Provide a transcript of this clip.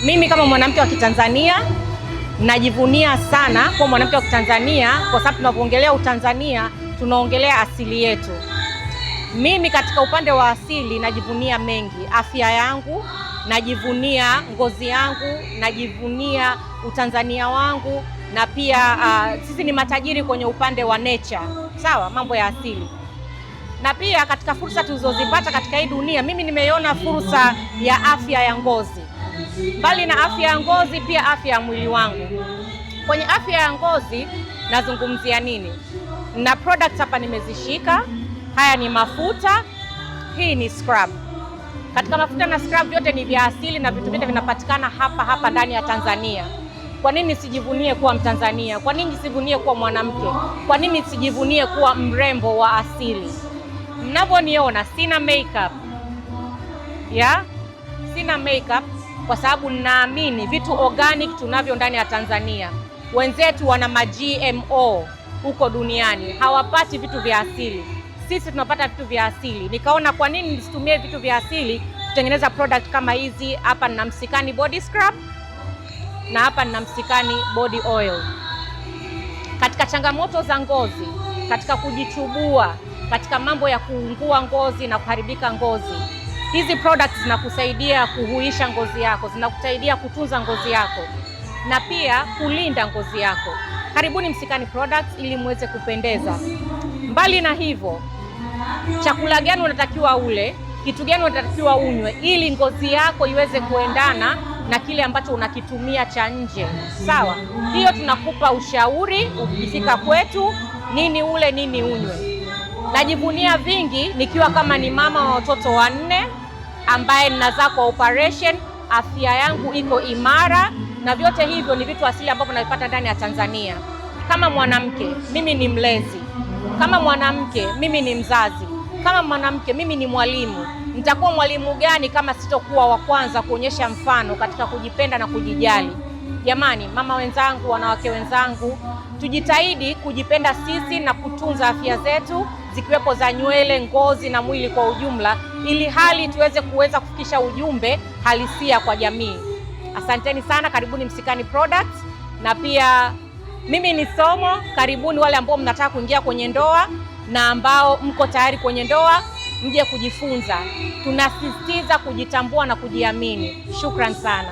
Mimi kama mwanamke wa Kitanzania najivunia sana kwa mwanamke wa Kitanzania, kwa sababu tunapoongelea Utanzania tunaongelea asili yetu. Mimi katika upande wa asili najivunia mengi, afya yangu, najivunia ngozi yangu, najivunia Utanzania wangu, na pia sisi ni matajiri kwenye upande wa nature, sawa, mambo ya asili. Na pia katika fursa tulizozipata katika hii dunia, mimi nimeiona fursa ya afya ya ngozi. Mbali na afya ya ngozi, pia afya ya mwili wangu. Kwenye afya ya ngozi nazungumzia nini? Na products hapa nimezishika. Haya ni mafuta, hii ni scrub. Katika mafuta na scrub vyote ni vya asili na vitu vyote vinapatikana hapa ndani ya Tanzania. Kwa nini sijivunie kuwa Mtanzania? Kwa nini sijivunie kuwa mwanamke? Kwa nini sijivunie kuwa mrembo wa asili? Mnavyoniona sina makeup. Sina makeup kwa sababu ninaamini vitu organic tunavyo ndani ya Tanzania. Wenzetu wana ma-GMO huko duniani, hawapati vitu vya asili. Sisi tunapata vitu vya asili. Nikaona kwa nini nisitumie vitu vya asili kutengeneza product kama hizi. Hapa nina Msikani body scrub na hapa nina Msikani body oil. Katika changamoto za ngozi, katika kujichubua, katika mambo ya kuungua ngozi na kuharibika ngozi, hizi products zinakusaidia kuhuisha ngozi yako, zinakusaidia kutunza ngozi yako na pia kulinda ngozi yako. Karibuni Msikani Products ili muweze kupendeza. Mbali na hivyo, chakula gani unatakiwa ule, kitu gani unatakiwa unywe ili ngozi yako iweze kuendana na kile ambacho unakitumia cha nje. Sawa? Hiyo tunakupa ushauri ukifika kwetu, nini ule, nini unywe. Najivunia vingi nikiwa kama ni mama wa watoto 4 ambaye ninazaa kwa operation, afya yangu iko imara, na vyote hivyo ni vitu asili ambavyo navipata ndani ya Tanzania. Kama mwanamke, mimi ni mlezi. Kama mwanamke, mimi ni mzazi. Kama mwanamke, mimi ni mwalimu. Nitakuwa mwalimu gani kama sitokuwa wa kwanza kuonyesha mfano katika kujipenda na kujijali? Jamani, mama wenzangu, wanawake wenzangu, tujitahidi kujipenda sisi na kutunza afya zetu, zikiwepo za nywele, ngozi na mwili kwa ujumla, ili hali tuweze kufikisha ujumbe halisia kwa jamii. Asanteni sana, karibuni Msikani Products. Na pia mimi ni somo, karibuni wale ambao mnataka kuingia kwenye ndoa na ambao mko tayari kwenye ndoa, mje kujifunza. Tunasisitiza kujitambua na kujiamini. Shukran sana.